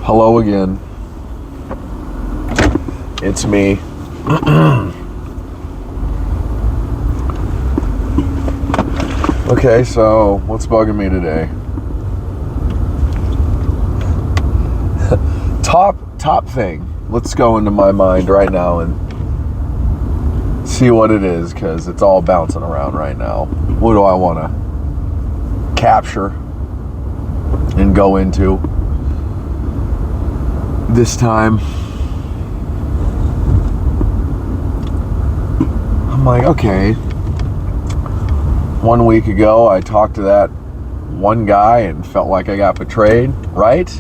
Hello again. It's me. Okay, so what's bugging me today? Top thing. Let's go into my mind right now and see what it is, because it's all bouncing around right now. What do I want to capture and go into this time? I'm like, okay, 1 week ago I talked to that one guy and felt like I got betrayed, right?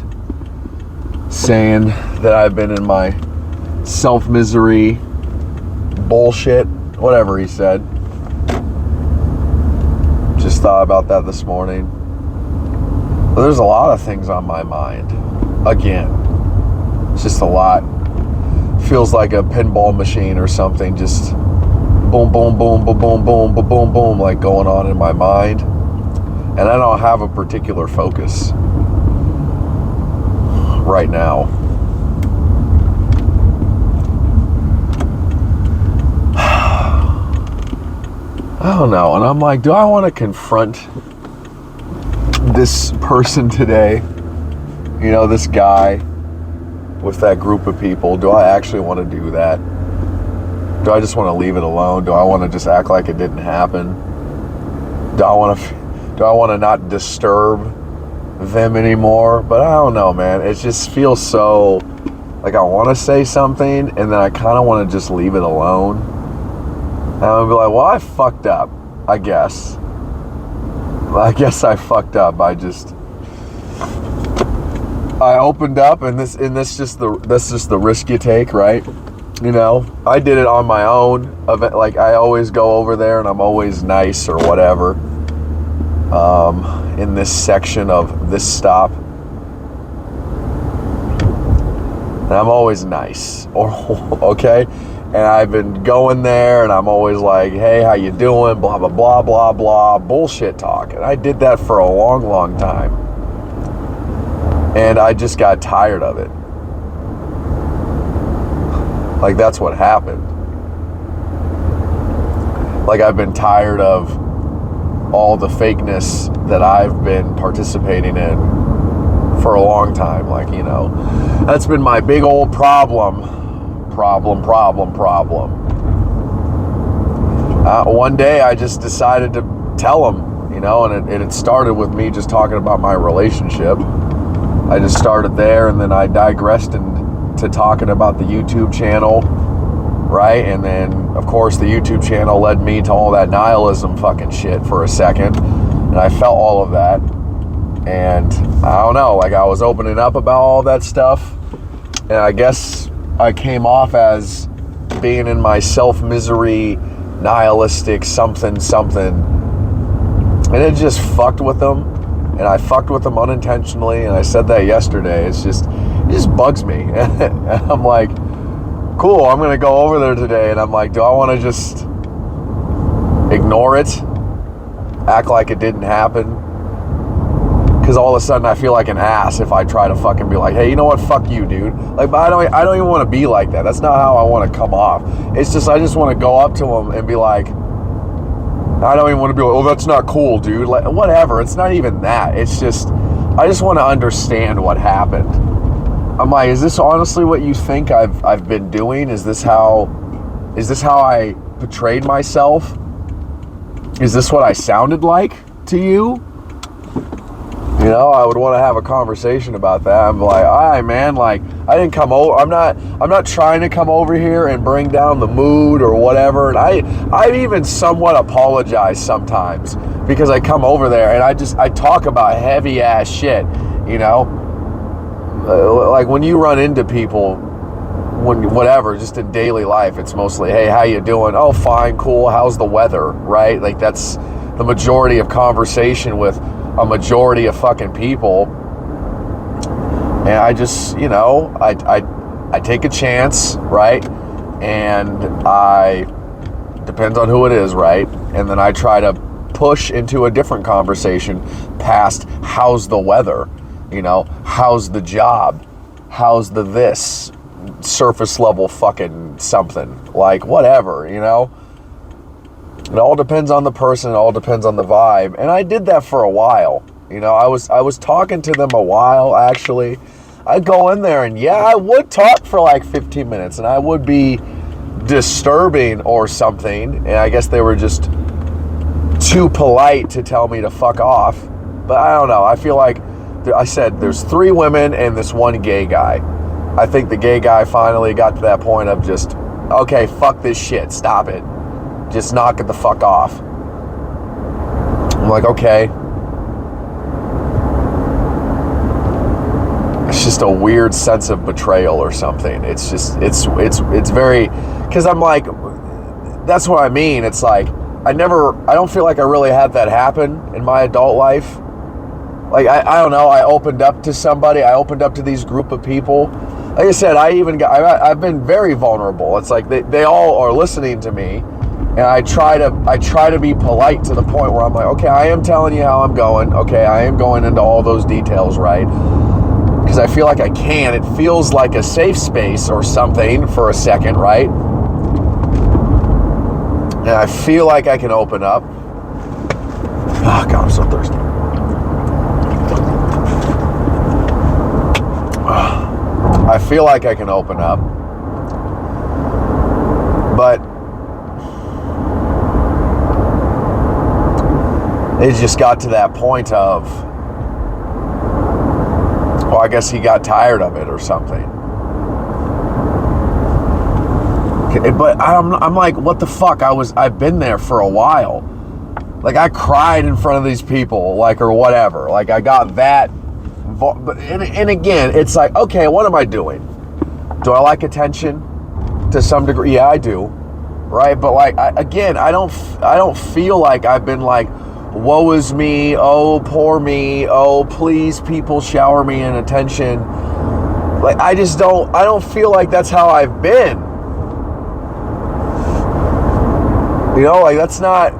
Saying that I've been in my self-misery bullshit, whatever he said. Just thought about that this morning. But there's a lot of things on my mind. Again, it's just a lot. Feels like a pinball machine or something, just boom, boom, boom, boom, boom, boom, boom, boom, boom, like going on in my mind. And I don't have a particular focus right now. I don't know. And I'm like, do I want to confront this person today? You know, this guy with that group of people. Do I actually want to do that? Do I just want to leave it alone? Do I want to just act like it didn't happen? Do I want to not disturb them anymore? But I don't know, man. It just feels so like I want to say something, and then I kind of want to just leave it alone. And I'm gonna be like, well, I fucked up, I guess. I fucked up. I opened up, and that's just the risk you take, right? You know, I did it on my own. Like, I always go over there, and I'm always nice or whatever. In this section of this stop, and I'm always nice, or okay. And I've been going there, and I'm always like, hey, how you doing? Blah, blah, blah, blah, blah. Bullshit talk. And I did that for a long, long time. And I just got tired of it. Like, that's what happened. Like, I've been tired of all the fakeness that I've been participating in for a long time. Like, you know, that's been my big old problem. One day I just decided to tell him, you know, and it started with me just talking about my relationship. I just started there, and then I digressed into talking about the YouTube channel, right? And then, of course, the YouTube channel led me to all that nihilism fucking shit for a second, and I felt all of that. And I don't know, like, I was opening up about all that stuff, and I guess I came off as being in my self-misery, nihilistic something, and it just fucked with them, and I fucked with them unintentionally, and I said that yesterday. It just bugs me. And I'm like, cool, I'm gonna go over there today, and I'm like, do I want to just ignore it, act like it didn't happen? Because all of a sudden I feel like an ass if I try to fucking be like, hey, you know what, fuck you, dude. Like, but I don't even want to be like that. That's not how I want to come off. It's just, I just want to go up to him and be like, I don't even want to be like, oh, that's not cool, dude. Like, whatever. It's not even that. It's just, I just want to understand what happened. I'm like, is this honestly what you think I've been doing? Is this how I portrayed myself? Is this what I sounded like to you? You know, I would want to have a conversation about that. I'm like, all right, man, like, I didn't come over. I'm not trying to come over here and bring down the mood or whatever. And I even somewhat apologize sometimes, because I come over there and I talk about heavy ass shit, you know? Like, when you run into people, whatever, just in daily life, it's mostly, hey, how you doing? Oh, fine, cool. How's the weather, right? Like, that's the majority of conversation with a majority of fucking people. And I just, you know, I take a chance, right? And depends on who it is, right? And then I try to push into a different conversation past how's the weather, you know, how's the job, how's the this surface level fucking something, like whatever, you know. It all depends on the person, it all depends on the vibe. And I did that for a while, you know. I was talking to them a while, actually. I'd go in there and yeah, I would talk for like 15 minutes and I would be disturbing or something, and I guess they were just too polite to tell me to fuck off. But I don't know, I feel like I said there's 3 women and this one gay guy. I think the gay guy finally got to that point of just, okay, fuck this shit, stop it, just knock it the fuck off. I'm like, okay. It's just a weird sense of betrayal or something. It's just, it's very, because I'm like, that's what I mean. It's like, I don't feel like I really had that happen in my adult life. Like, I don't know, I opened up to somebody, I opened up to these group of people. Like I said, I've been very vulnerable. It's like they all are listening to me, and I try to be polite to the point where I'm like, okay, I am telling you how I'm going. Okay, I am going into all those details, right? Because I feel like I can. It feels like a safe space or something for a second, right? And I feel like I can open up. Oh, God, I'm so thirsty. I feel like I can open up. But it just got to that point of, well, I guess he got tired of it or something. But I'm like, what the fuck? I've been there for a while. Like, I cried in front of these people, like, or whatever. Like, I got that. And again, it's like, okay, what am I doing? Do I like attention to some degree? Yeah, I do, right? But like, I don't feel like I've been like, woe is me, oh poor me, oh please people shower me in attention. Like, I don't feel like that's how I've been. You know, like, that's not,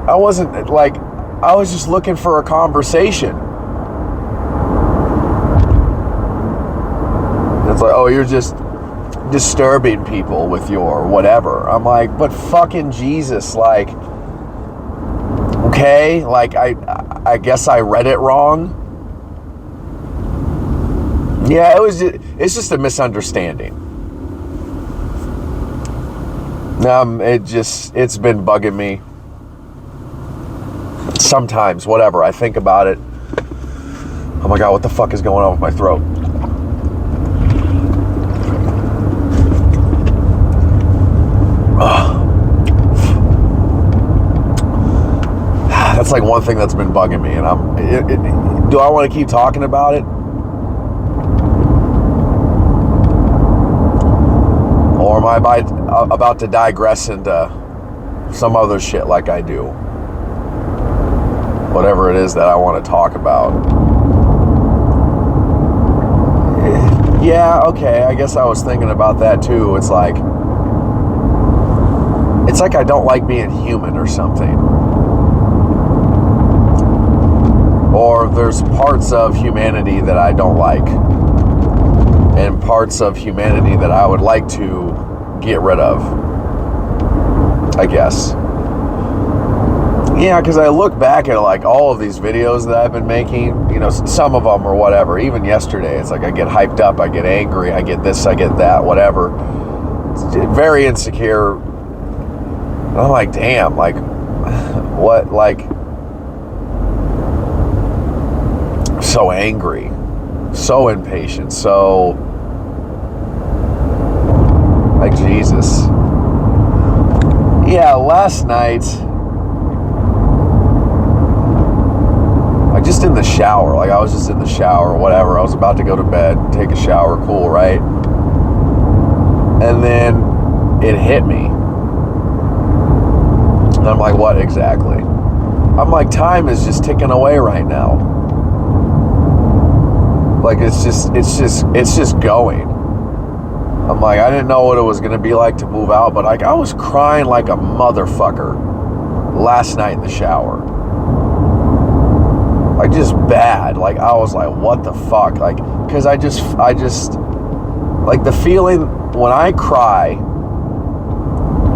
I wasn't like, I was just looking for a conversation. It's like, oh, you're just disturbing people with your whatever. I'm like, but fucking Jesus, like, okay, like, I guess I read it wrong. Yeah, it's just a misunderstanding. It's been bugging me. Sometimes, whatever, I think about it. Oh my God, what the fuck is going on with my throat? That's like one thing that's been bugging me, and do I want to keep talking about it? Or am I about to digress into some other shit like I do? Whatever it is that I want to talk about. Yeah, okay, I guess I was thinking about that too. It's like I don't like being human or something. Or there's parts of humanity that I don't like, and parts of humanity that I would like to get rid of, I guess. Yeah, because I look back at like all of these videos that I've been making, you know, some of them or whatever, even yesterday, it's like I get hyped up, I get angry, I get this, I get that, whatever. It's very insecure. And I'm like, damn, like, what, like, so angry, so impatient, so, like, Jesus. Yeah, last night, like, just in the shower, like, I was just in the shower or whatever, I was about to go to bed, take a shower, cool, right? And then it hit me. And I'm like, what exactly? I'm like, time is just ticking away right now. Like, it's just going. I'm like, I didn't know what it was going to be like to move out, but like, I was crying like a motherfucker last night in the shower. like just bad. Like I was like, what the fuck? Like, because I just like the feeling when I cry,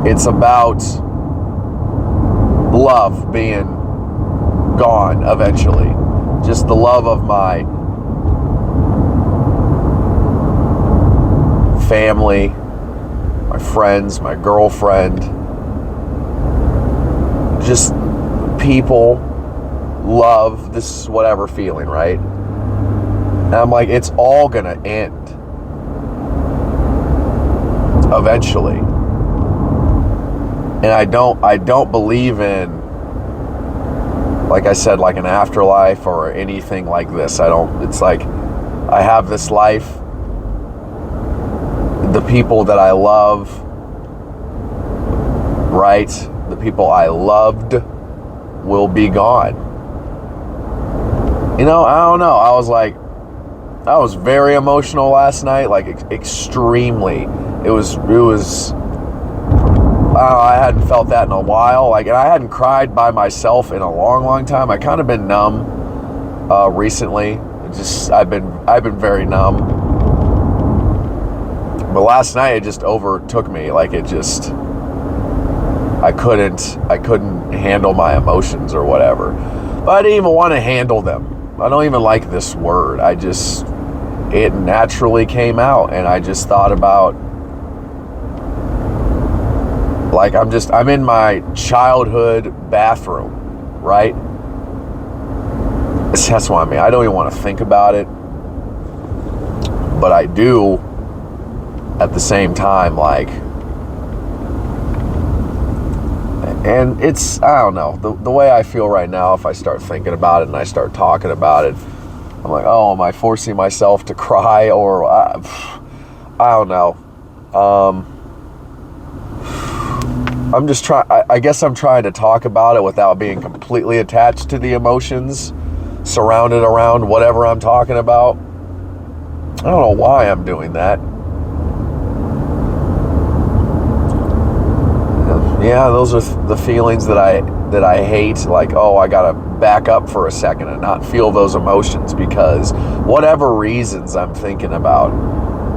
it's about love being gone eventually. Just the love of my family, my friends, my girlfriend, just people, love, this whatever feeling, right? And I'm like, it's all gonna end eventually. And I don't believe in, like I said, like an afterlife or anything like this. It's like I have this life. The people that I love, right? The people I loved will be gone. You know, I don't know. I was very emotional last night, like extremely. It was I don't know, I hadn't felt that in a while. Like, and I hadn't cried by myself in a long, long time. I kind of been numb recently. I've been very numb. But last night it just overtook me. Like I couldn't handle my emotions or whatever. But I didn't even want to handle them. I don't even like this word. It naturally came out, and I just thought about, like, I'm in my childhood bathroom, right? That's what I mean. I don't even want to think about it, but I do at the same time, like, and it's, I don't know, the way I feel right now, if I start thinking about it and I start talking about it, I'm like, oh, am I forcing myself to cry? Or I don't know. I'm just trying, I guess I'm trying to talk about it without being completely attached to the emotions surrounded around whatever I'm talking about. I don't know why I'm doing that. Yeah, those are the feelings that I hate. Like, oh, I gotta back up for a second and not feel those emotions because whatever reasons I'm thinking about,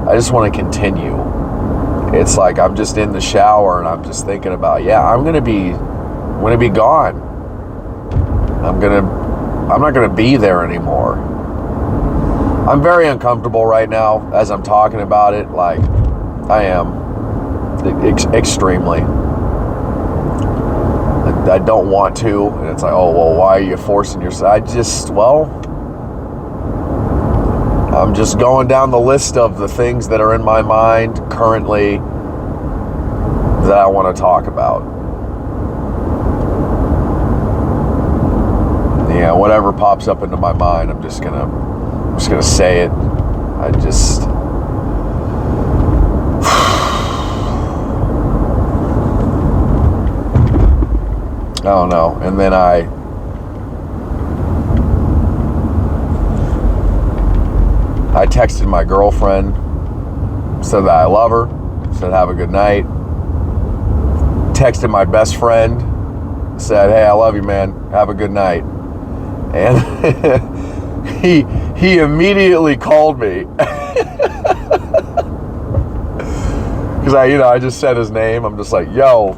I just want to continue. It's like I'm just in the shower and I'm just thinking about, yeah, I'm gonna be gone. I'm not gonna be there anymore. I'm very uncomfortable right now as I'm talking about it. Like, I am extremely. I don't want to, and it's like, oh, well, why are you forcing yourself? I'm just going down the list of the things that are in my mind currently that I want to talk about. Yeah, whatever pops up into my mind, I'm just gonna say it. I don't know. And then I texted my girlfriend, said that I love her, said have a good night. Texted my best friend, said, hey, I love you, man, have a good night. And he immediately called me. Because I just said his name. I'm just like, yo.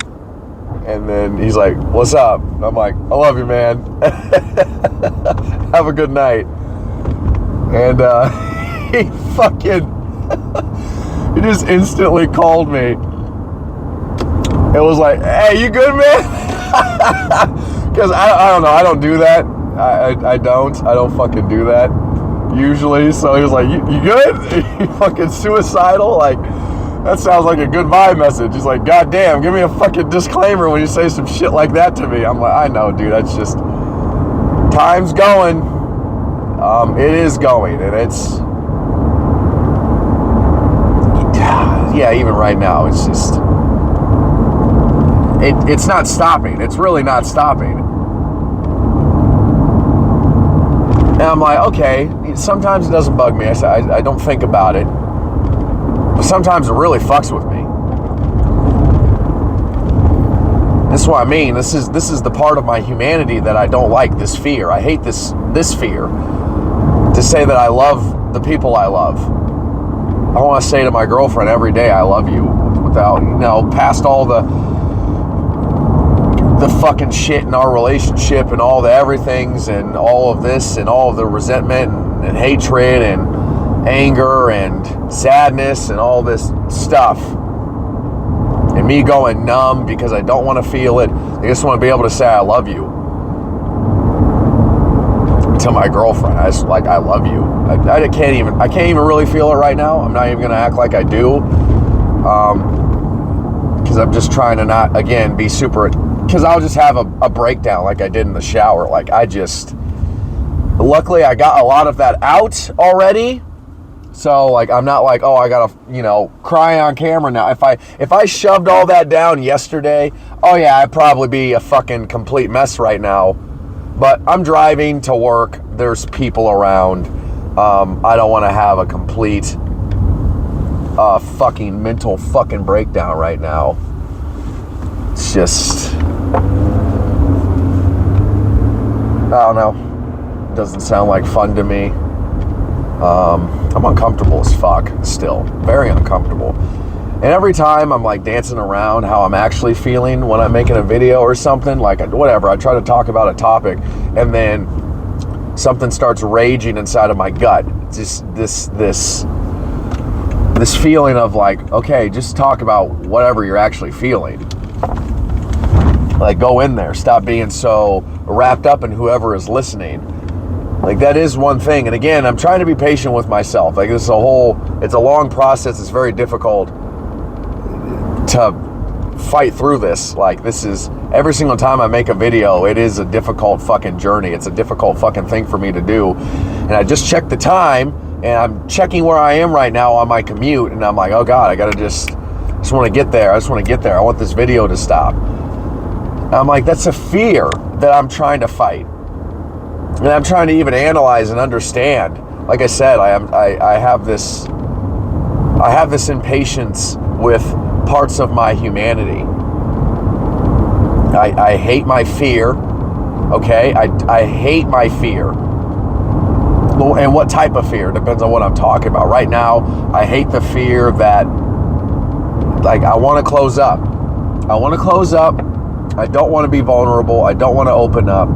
And then he's like, what's up? And I'm like, I love you, man. Have a good night. And he he just instantly called me. It was like, hey, you good, man? Because I don't know. I don't do that. I don't fucking do that usually. So he was like, you good? You fucking suicidal? Like, that sounds like a goodbye message. He's like, God damn, give me a fucking disclaimer when you say some shit like that to me. I'm like, I know, dude. That's just, time's going. It is going, and it's, yeah, even right now, it's just, it's not stopping. It's really not stopping. And I'm like, okay, sometimes it doesn't bug me. I don't think about it. But sometimes it really fucks with me. This is what I mean. This is the part of my humanity that I don't like, this fear. I hate this fear. To say that I love the people I love. I want to say to my girlfriend every day, I love you, without, past all the fucking shit in our relationship and all the everythings and all of this and all of the resentment and hatred and anger and sadness and all this stuff. And me going numb because I don't want to feel it. I just want to be able to say I love you to my girlfriend. I just I love you. I can't even really feel it right now. I'm not even gonna act like I do, because I'm just trying to not, again, be super, because I'll just have a breakdown like I did in the shower. Luckily I got a lot of that out already. So I'm not like, oh, I gotta, cry on camera now. If I shoved all that down yesterday, oh yeah, I'd probably be a fucking complete mess right now. But I'm driving to work. There's people around. I don't want to have a complete fucking mental fucking breakdown right now. It's just, I don't know. Doesn't sound like fun to me. I'm uncomfortable as fuck still. Very uncomfortable. And every time I'm dancing around how I'm actually feeling when I'm making a video or something, whatever, I try to talk about a topic and then something starts raging inside of my gut. Just this feeling of okay, just talk about whatever you're actually feeling. Go in there. Stop being so wrapped up in whoever is listening. That is one thing. And again, I'm trying to be patient with myself. It's a long process. It's very difficult to fight through this. This is, every single time I make a video, it is a difficult fucking journey. It's a difficult fucking thing for me to do. And I just checked the time, and I'm checking where I am right now on my commute, and I'm like, oh God, I just want to get there. I just want to get there. I want this video to stop. And I'm like, that's a fear that I'm trying to fight. And I'm trying to even analyze and understand. Like I said, I have this impatience with parts of my humanity. I hate my fear. Okay, I hate my fear. And what type of fear depends on what I'm talking about. Right now, I hate the fear that I want to close up. I want to close up. I don't want to be vulnerable. I don't want to open up.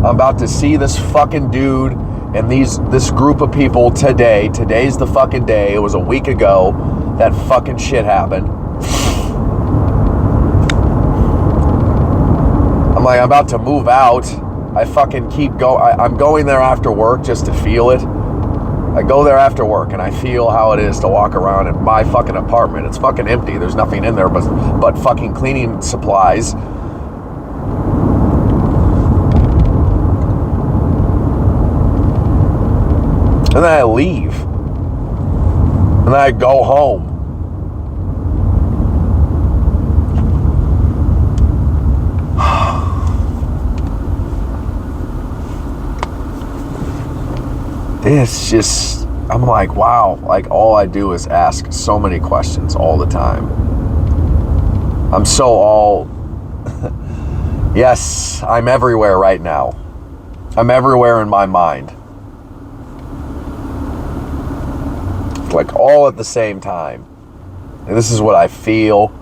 I'm about to see this fucking dude and this group of people today. Today's the fucking day. It was a week ago that fucking shit happened. I'm about to move out. I fucking keep going. I'm going there after work just to feel it. I go there after work and I feel how it is to walk around in my fucking apartment. It's fucking empty. There's nothing in there but fucking cleaning supplies. And then I leave. And then I go home. It's just, I'm wow. All I do is ask so many questions all the time. I'm so yes, I'm everywhere right now. I'm everywhere in my mind. All at the same time. And this is what I feel,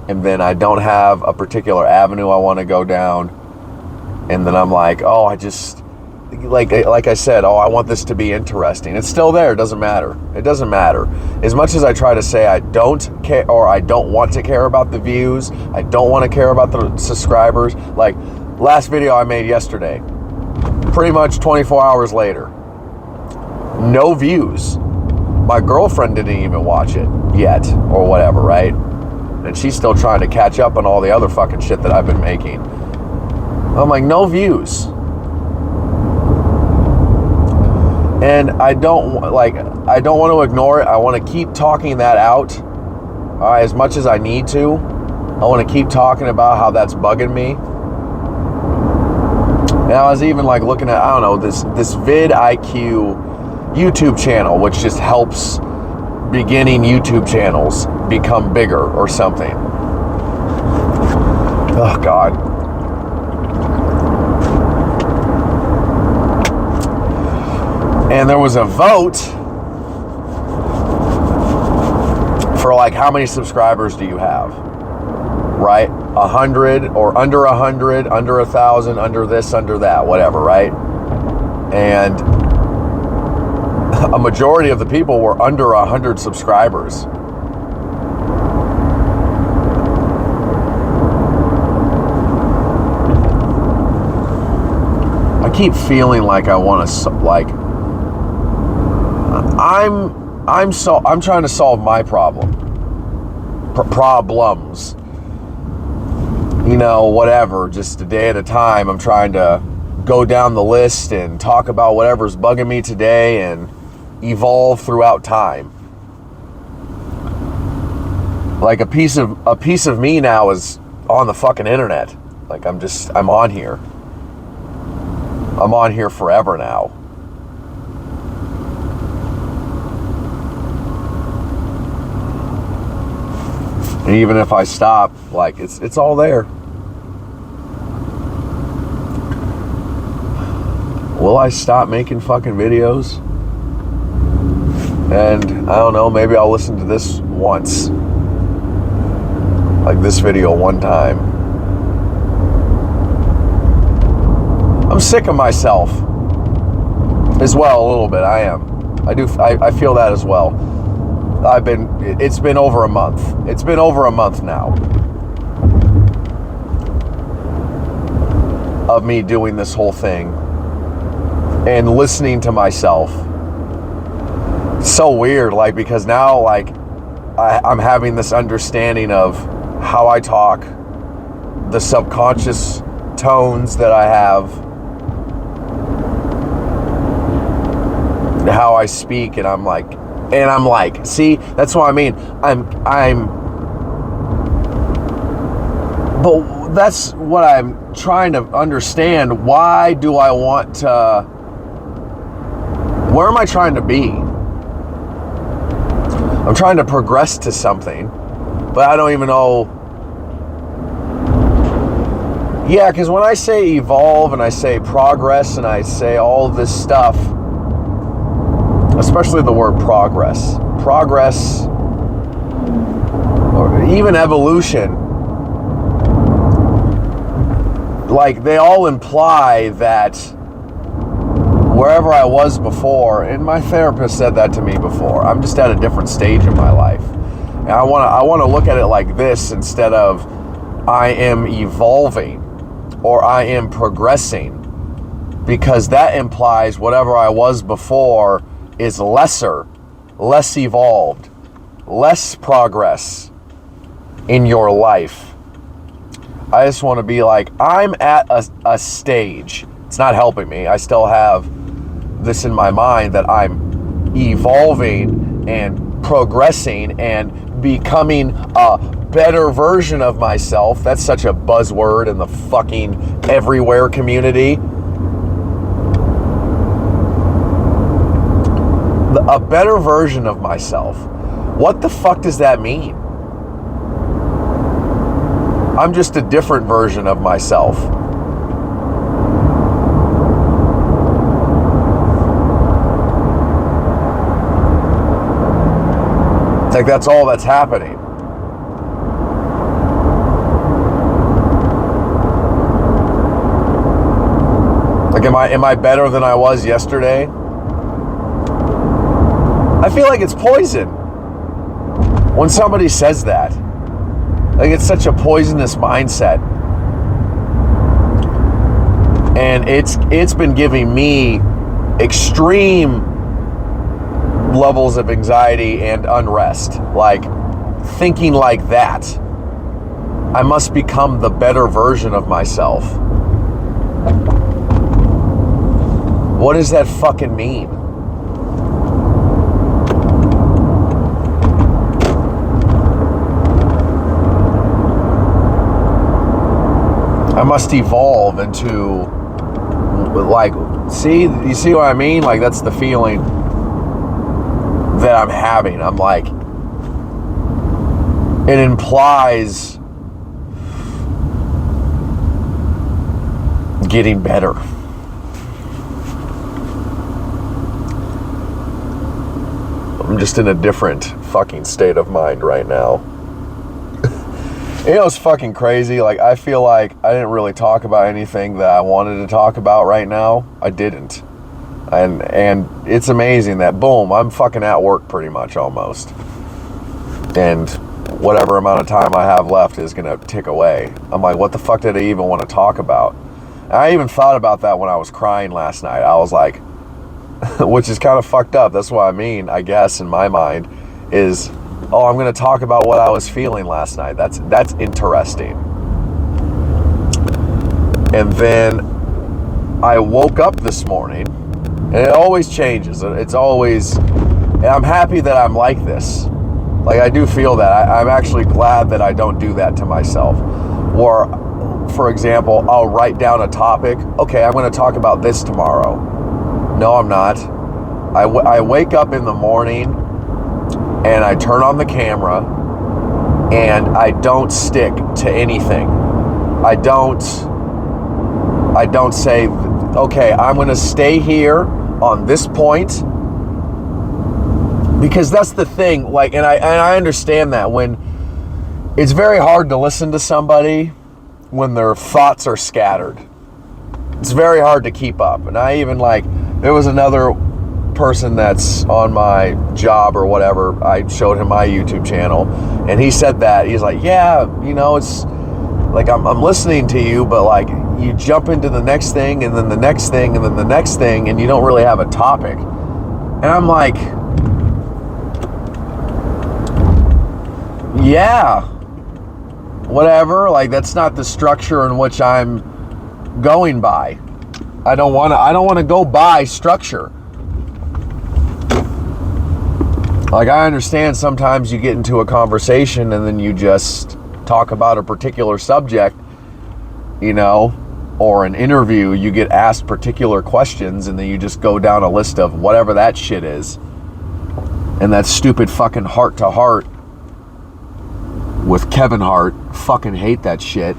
and then I don't have a particular avenue I want to go down, and then I'm oh, I just, like I said, oh, I want this to be interesting. It's still there. It doesn't matter. It doesn't matter. As much as I try to say I don't care, or I don't want to care about the views, I don't want to care about the subscribers. Last video I made yesterday, pretty much 24 hours later, no views. My girlfriend didn't even watch it yet, or whatever, right? And she's still trying to catch up on all the other fucking shit that I've been making. I'm no views. And I don't want to ignore it. I want to keep talking that out as much as I need to. I want to keep talking about how that's bugging me. And I was even looking at, I don't know, this vidIQ YouTube channel, which just helps beginning YouTube channels become bigger or something. Oh, God. And there was a vote for like, how many subscribers do you have? Right? 100 or under 100, under 1,000, under this, under that, whatever, right? And a majority of the people were under 100 subscribers. I keep feeling like I want to, like, I'm trying to solve my problems. You know, whatever, just a day at a time. I'm trying to go down the list and talk about whatever's bugging me today and evolve throughout time. Like a piece of me now is on the fucking internet. Like I'm on here. I'm on here forever now. And even if I stop, like it's all there. Will I stop making fucking videos? And I don't know, maybe I'll listen to this once. Like this video one time. I'm sick of myself as well a little bit. I am. I feel that as well. It's been over a month. It's been over a month now of me doing this whole thing and listening to myself. It's so weird, like, because now, like, I'm having this understanding of how I talk, the subconscious tones that I have, how I speak, and I'm like, see, that's what I mean. But that's what I'm trying to understand. Why do I want to, where am I trying to be? I'm trying to progress to something, but I don't even know. Yeah, because when I say evolve and I say progress and I say all this stuff, especially the word progress, or even evolution, like they all imply that wherever I was before, and my therapist said that to me before, I'm just at a different stage in my life. And I want to look at it like this instead of I am evolving or I am progressing, because that implies whatever I was before is less evolved, less progress in your life. I just want to be like, I'm at a stage. It's not helping me. I still have this in my mind that I'm evolving and progressing and becoming a better version of myself. That's such a buzzword in the fucking everywhere community. A better version of myself. What the fuck does that mean? I'm just a different version of myself. Like that's all that's happening. Like am I better than I was yesterday? I feel like it's poison when somebody says that. Like it's such a poisonous mindset. And it's been giving me extreme levels of anxiety and unrest. Like thinking like that, I must become the better version of myself. What does that fucking mean? I must evolve into, like, you see what I mean? Like, that's the feeling that I'm having. I'm like, it implies getting better. I'm just in a different fucking state of mind right now. You know, it's fucking crazy. Like, I feel like I didn't really talk about anything that I wanted to talk about right now. I didn't. And it's amazing that, boom, I'm fucking at work pretty much almost. And whatever amount of time I have left is going to tick away. I'm like, what the fuck did I even want to talk about? And I even thought about that when I was crying last night. I was like, which is kind of fucked up. That's what I mean, I guess, in my mind, is, oh, I'm going to talk about what I was feeling last night. That's interesting. And then I woke up this morning, and it always changes. It's always, and I'm happy that I'm like this. Like, I do feel that. I'm actually glad that I don't do that to myself. Or, for example, I'll write down a topic. Okay, I'm going to talk about this tomorrow. No, I'm not. I wake up in the morning and I turn on the camera and I don't stick to anything. I don't say, okay, I'm going to stay here on this point, because that's the thing. Like, and I understand that when it's very hard to listen to somebody when their thoughts are scattered. It's very hard to keep up. And I even, like, there was another person that's on my job or whatever. I showed him my YouTube channel, and he said that. He's like, yeah, you know, it's like, I'm listening to you, but like, you jump into the next thing, and then the next thing, and then the next thing, and you don't really have a topic. And I'm like, yeah, whatever. Like, that's not the structure in which I'm going by. I don't want to go by structure. Like, I understand sometimes you get into a conversation and then you just talk about a particular subject, you know, or an interview, you get asked particular questions and then you just go down a list of whatever that shit is. And that stupid fucking Heart to Heart with Kevin Hart, fucking hate that shit.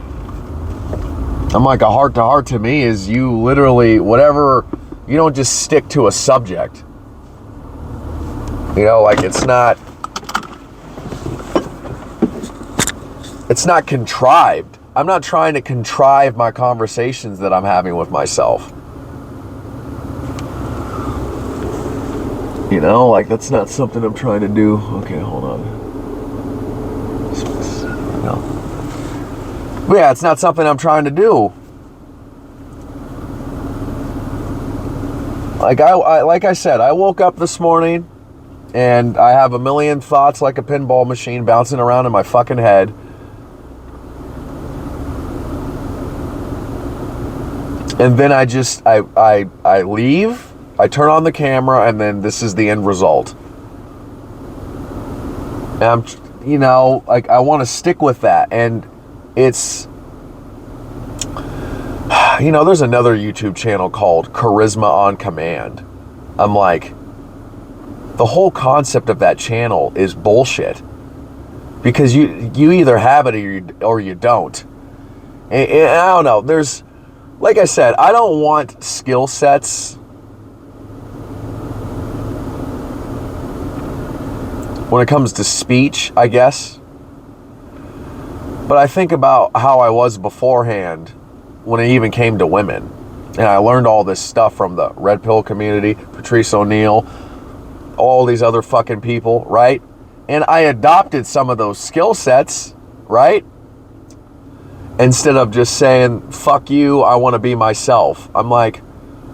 I'm like, a heart to heart to me is you literally, whatever, you don't just stick to a subject. You know, like, it's not contrived. I'm not trying to contrive my conversations that I'm having with myself. You know, like, that's not something I'm trying to do. Okay, hold on. No. But yeah, it's not something I'm trying to do. Like I said, I woke up this morning and I have a million thoughts like a pinball machine bouncing around in my fucking head. And then I leave, I turn on the camera, and then this is the end result. And I'm, you know, like, I want to stick with that. And it's, you know, there's another YouTube channel called Charisma on Command. I'm like, the whole concept of that channel is bullshit, because you either have it or you don't. And I don't know, there's, like I said, I don't want skill sets when it comes to speech, I guess. But I think about how I was beforehand when it even came to women. And I learned all this stuff from the Red Pill community, Patrice O'Neal, all these other fucking people, right? And I adopted some of those skill sets, right? Instead of just saying, fuck you, I want to be myself. I'm like,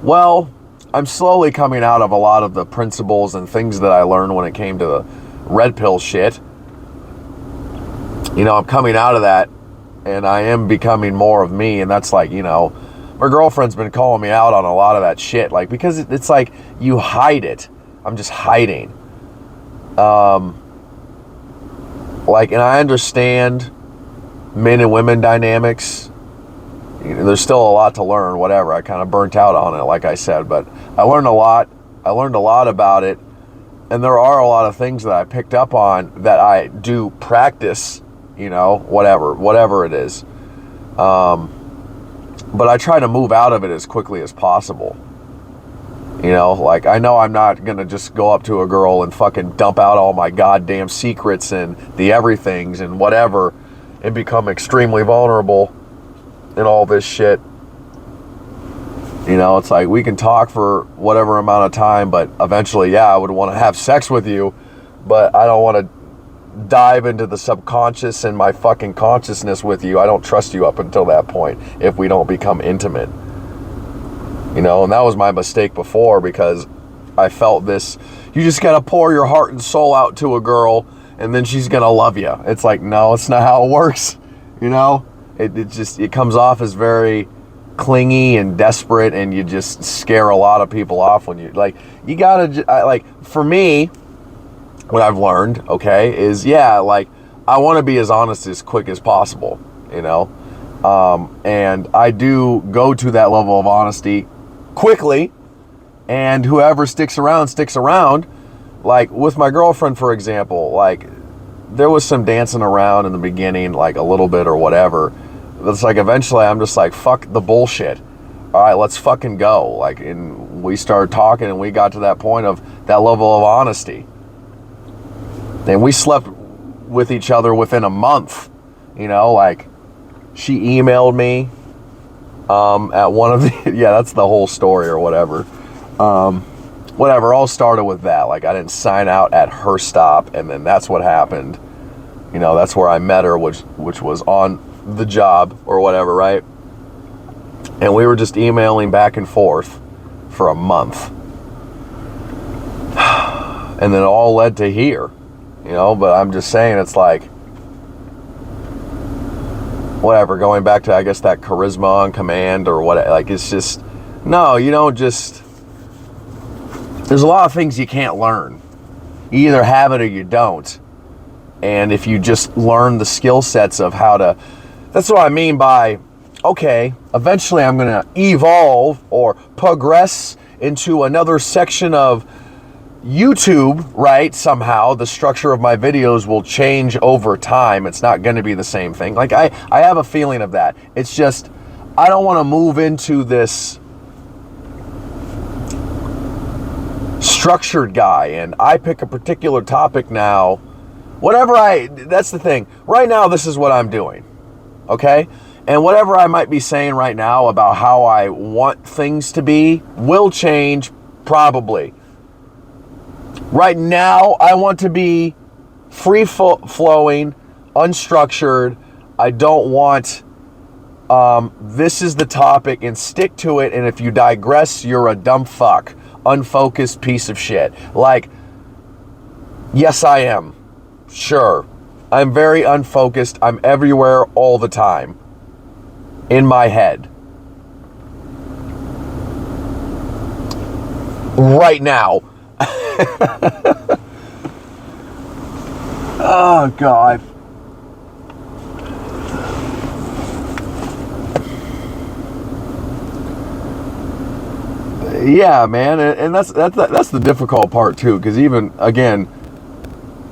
well, I'm slowly coming out of a lot of the principles and things that I learned when it came to the Red Pill shit. You know, I'm coming out of that, and I am becoming more of me. And that's like, you know, my girlfriend's been calling me out on a lot of that shit, like, because it's like you hide it. I'm just hiding. Like, and I understand men and women dynamics. You know, there's still a lot to learn, whatever. I kind of burnt out on it, like I said, but I learned a lot. I learned a lot about it. And there are a lot of things that I picked up on that I do practice, you know, whatever it is. but I try to move out of it as quickly as possible. You know, like, I know I'm not gonna just go up to a girl and fucking dump out all my goddamn secrets and the everythings and whatever and become extremely vulnerable and all this shit. You know, it's like, we can talk for whatever amount of time, but eventually, yeah, I would want to have sex with you, but I don't want to dive into the subconscious and my fucking consciousness with you. I don't trust you up until that point if we don't become intimate. You know, and that was my mistake before, because I felt this, you just got to pour your heart and soul out to a girl and then she's going to love you. It's like, no, it's not how it works. You know, it comes off as very clingy and desperate, and you just scare a lot of people off when you, like, you gotta, like, for me, what I've learned, okay, is, yeah, like, I want to be as honest as quick as possible, you know, and I do go to that level of honesty quickly, and whoever sticks around. Like, with my girlfriend, for example, like, there was some dancing around in the beginning, like, a little bit or whatever. It's like, eventually I'm just like, fuck the bullshit. All right, let's fucking go. Like, and we started talking, and we got to that point of that level of honesty. And we slept with each other within a month. You know, like, she emailed me at one of the, yeah, that's the whole story or whatever. Whatever, all started with that. Like, I didn't sign out at her stop, and then that's what happened. You know, that's where I met her, which was on the job or whatever, right? And we were just emailing back and forth for a month. And then it all led to here, you know, but I'm just saying, it's like, whatever, going back to, I guess, that charisma on command or what, like, it's just, no, you don't just, there's a lot of things you can't learn. You either have it or you don't. And if you just learn the skill sets of how to, that's what I mean by, okay, eventually I'm going to evolve or progress into another section of YouTube, right? Somehow the structure of my videos will change over time. It's not going to be the same thing. Like, I have a feeling of that. It's just, I don't want to move into this structured guy and I pick a particular topic now. That's the thing. Right now, this is what I'm doing. Okay? And whatever I might be saying right now about how I want things to be will change, probably. Right now, I want to be free-flowing, unstructured. I don't want, this is the topic and stick to it, and if you digress, you're a dumb fuck. Unfocused piece of shit. Like, yes, I am. Sure. I'm very unfocused. I'm everywhere all the time. In my head. Right now. Oh, God. Yeah, man. And that's the difficult part, too. Because even, again,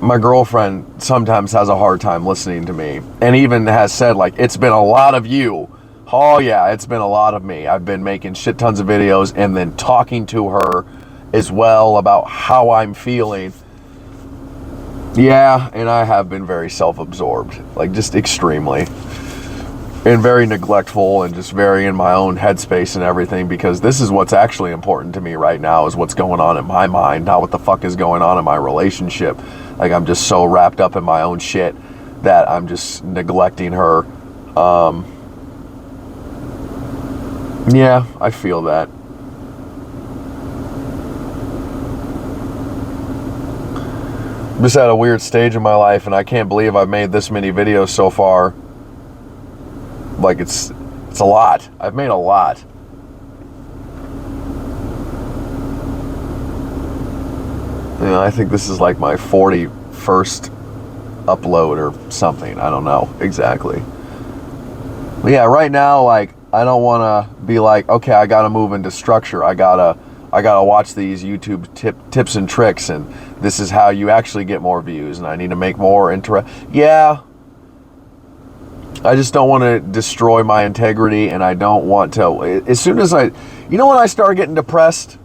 my girlfriend sometimes has a hard time listening to me, and even has said, like, it's been a lot of you. Oh yeah, it's been a lot of me. I've been making shit tons of videos and then talking to her as well about how I'm feeling. Yeah, and I have been very self-absorbed, like, just extremely, and very neglectful, and just very in my own headspace and everything, because this is what's actually important to me right now, is what's going on in my mind, not what the fuck is going on in my relationship. Like, I'm just so wrapped up in my own shit that I'm just neglecting her. Yeah, I feel that. I'm just at a weird stage in my life, and I can't believe I've made this many videos so far. Like, it's a lot. I've made a lot. You know, I think this is like my 41st upload or something. I don't know exactly. But yeah, right now, like, I don't want to be like, okay, I got to move into structure. I gotta watch these YouTube tips and tricks, and this is how you actually get more views, and I need to make more Yeah, I just don't want to destroy my integrity, and I don't want to. As soon as when I start getting depressed,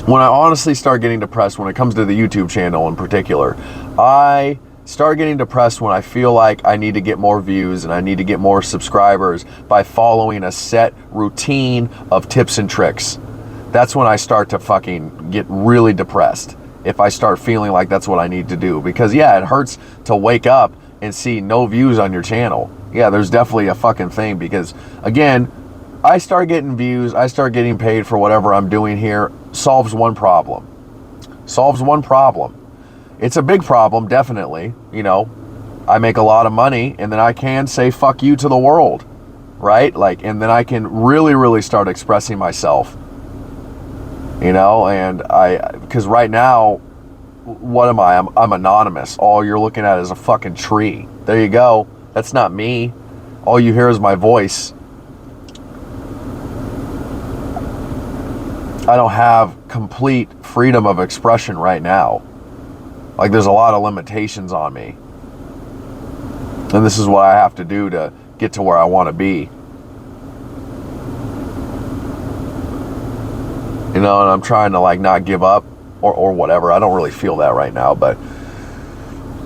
when I honestly start getting depressed when it comes to the YouTube channel in particular, I start getting depressed when I feel like I need to get more views and I need to get more subscribers by following a set routine of tips and tricks. That's when I start to fucking get really depressed. If I start feeling like that's what I need to do. Because yeah, it hurts to wake up and see no views on your channel. Yeah, there's definitely a fucking thing, because again, I start getting views, I start getting paid for whatever I'm doing here, solves one problem. Solves one problem. It's a big problem, definitely. You know, I make a lot of money, and then I can say fuck you to the world, right? Like, and then I can really, really start expressing myself. You know, and because right now, what am I? I'm anonymous. All you're looking at is a fucking tree. There you go. That's not me. All you hear is my voice. I don't have complete freedom of expression right now. Like, there's a lot of limitations on me. And this is what I have to do to get to where I want to be. You know, and I'm trying to like not give up or whatever. I don't really feel that right now, but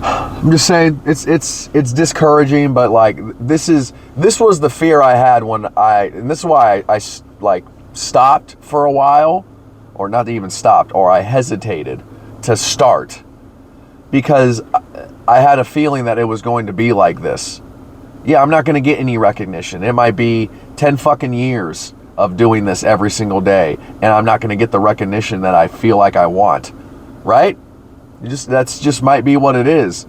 I'm just saying it's discouraging. But like this was the fear I had and this is why I like stopped for a while, or not even stopped, or I hesitated to start, because I had a feeling that it was going to be like this. Yeah, I'm not going to get any recognition. It might be 10 fucking years of doing this every single day, and I'm not going to get the recognition that I feel like I want, right? That's just might be what it is.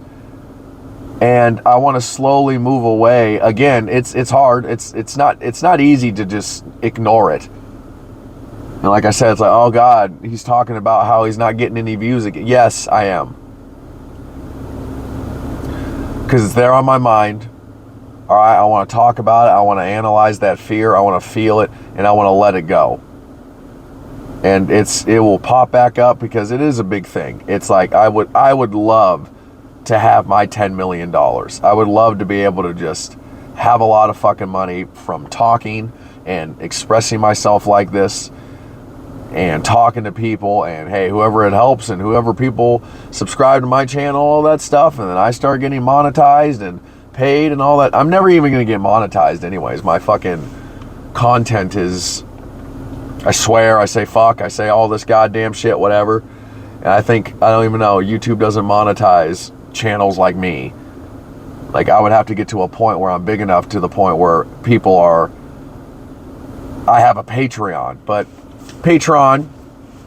And I want to slowly move away. Again, it's hard. It's not easy to just ignore it. And like I said, it's like, oh God, he's talking about how he's not getting any views again. Yes, I am. Because it's there on my mind. All right, I want to talk about it. I want to analyze that fear. I want to feel it, and I want to let it go. And it will pop back up, because it is a big thing. It's like I would love to have my $10 million. I would love to be able to just have a lot of fucking money from talking and expressing myself like this and talking to people, and hey, whoever it helps and whoever people subscribe to my channel, all that stuff, and then I start getting monetized and paid and all that. I'm never even going to get monetized anyways. My fucking content is, I swear, I say fuck, I say all this goddamn shit, whatever. And I don't even know, YouTube doesn't monetize channels like me. Like, I would have to get to a point where I'm big enough to the point where I have a Patreon, but Patreon,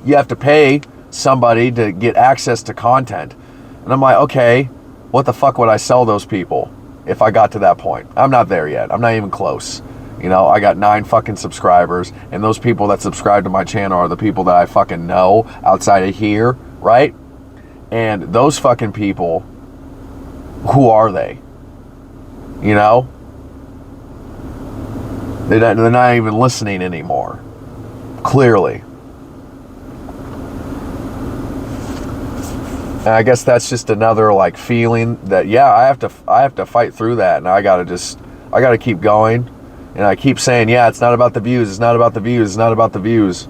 you have to pay somebody to get access to content. And I'm like, okay, what the fuck would I sell those people if I got to that point? I'm not there yet. I'm not even close. You know, I got 9 fucking subscribers, and those people that subscribe to my channel are the people that I fucking know outside of here, right? And those fucking people, who are they? You know? They're not even listening anymore. Clearly. And I guess that's just another like feeling that, yeah, I have to fight through that, and I gotta keep going. And I keep saying, yeah, it's not about the views, it's not about the views, it's not about the views.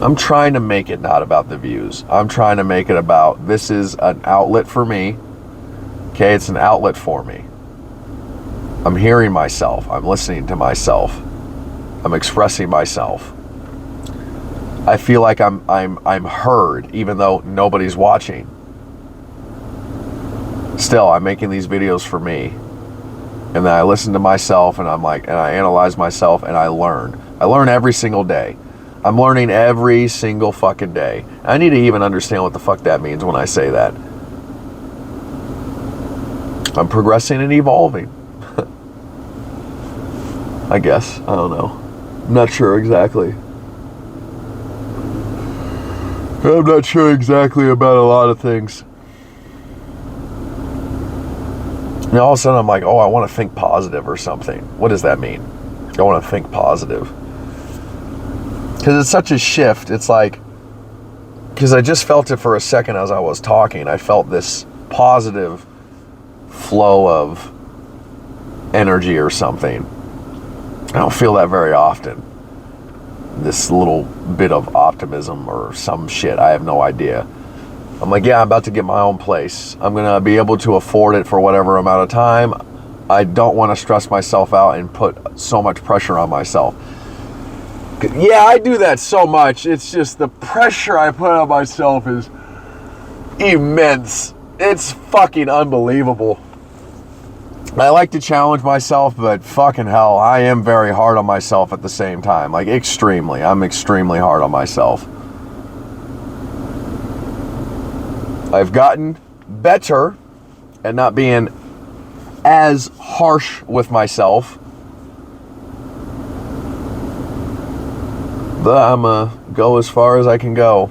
I'm trying to make it not about the views. I'm trying to make it about, this is an outlet for me. Okay, it's an outlet for me. I'm hearing myself, I'm listening to myself, I'm expressing myself. I feel like I'm heard, even though nobody's watching. Still, I'm making these videos for me. And then I listen to myself, and I analyze myself, and I learn. I learn every single day. I'm learning every single fucking day. I need to even understand what the fuck that means when I say that. I'm progressing and evolving. I guess. I don't know. I'm not sure exactly. I'm not sure exactly about a lot of things. And all of a sudden I'm like, oh, I want to think positive or something. What does that mean? I want to think positive. Because it's such a shift. It's like, because I just felt it for a second as I was talking. I felt this positive flow of energy or something. I don't feel that very often. This little bit of optimism or some shit. I have no idea. I'm like, yeah, I'm about to get my own place. I'm going to be able to afford it for whatever amount of time. I don't want to stress myself out and put so much pressure on myself. Yeah, I do that so much. It's just the pressure I put on myself is immense. It's fucking unbelievable. I like to challenge myself, but fucking hell, I am very hard on myself at the same time. Like, extremely. I'm extremely hard on myself. I've gotten better at not being as harsh with myself. But I'm gonna go as far as I can go.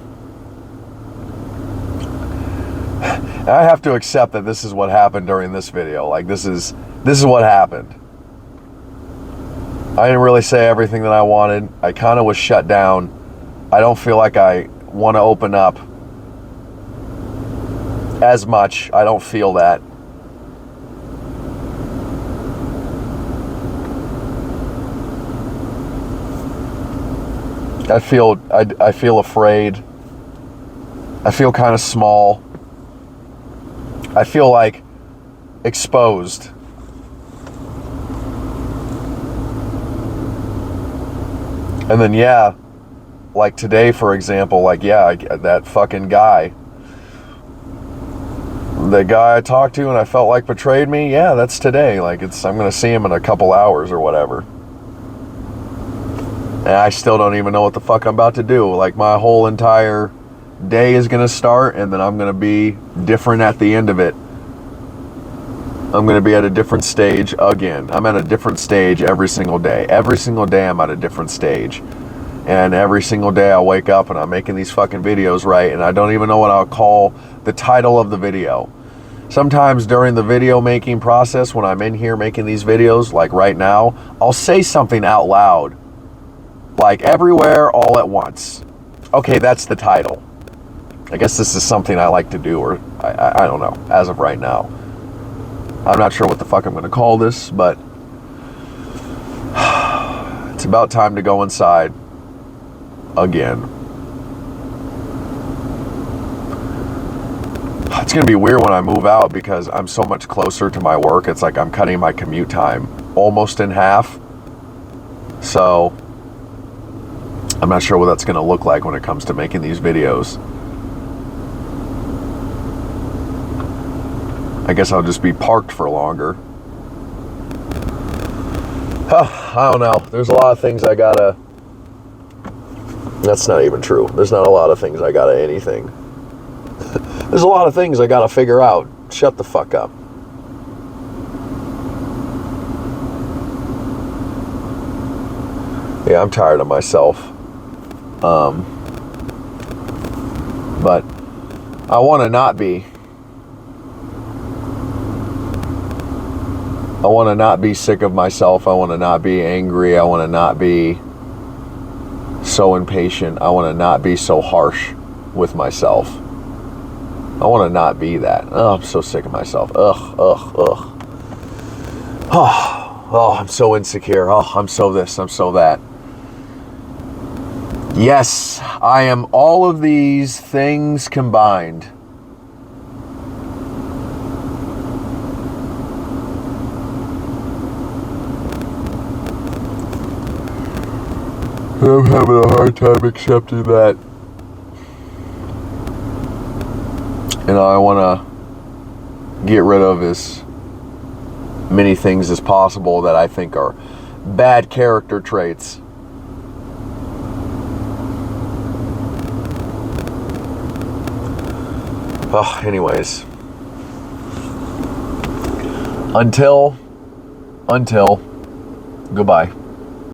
I have to accept that this is what happened during this video. Like, this is what happened. I didn't really say everything that I wanted. I kind of was shut down. I don't feel like I want to open up as much. I don't feel that. I feel afraid. I feel kind of small. I feel like exposed. And then, yeah, like today, for example, like, yeah, that fucking guy. The guy I talked to and I felt like betrayed me, yeah, that's today. Like, I'm going to see him in a couple hours or whatever. And I still don't even know what the fuck I'm about to do. Like, my whole entire day is going to start, and then I'm going to be different at the end of it. I'm going to be at a different stage again. I'm at a different stage every single day. Every single day I'm at a different stage. And every single day I wake up and I'm making these fucking videos, right? And I don't even know what I'll call the title of the video. Sometimes during the video making process, when I'm in here making these videos, like right now, I'll say something out loud. Like, everywhere, all at once. Okay, that's the title. I guess this is something I like to do, or I don't know, as of right now. I'm not sure what the fuck I'm going to call this, but it's about time to go inside again. It's going to be weird when I move out because I'm so much closer to my work. It's like I'm cutting my commute time almost in half. So I'm not sure what that's going to look like when it comes to making these videos. I guess I'll just be parked for longer. I don't know. There's a lot of things I gotta... That's not even true. There's not a lot of things I gotta anything. There's a lot of things I gotta figure out. Shut the fuck up. Yeah, I'm tired of myself. But I want to not be. I want to not be sick of myself. I want to not be angry. I want to not be so impatient. I want to not be so harsh with myself. I want to not be that. Oh, I'm so sick of myself. Ugh. Oh, I'm so insecure. Oh, I'm so this, I'm so that. Yes, I am all of these things combined. I'm having a hard time accepting that. And I want to get rid of as many things as possible that I think are bad character traits. Anyways. Until, goodbye.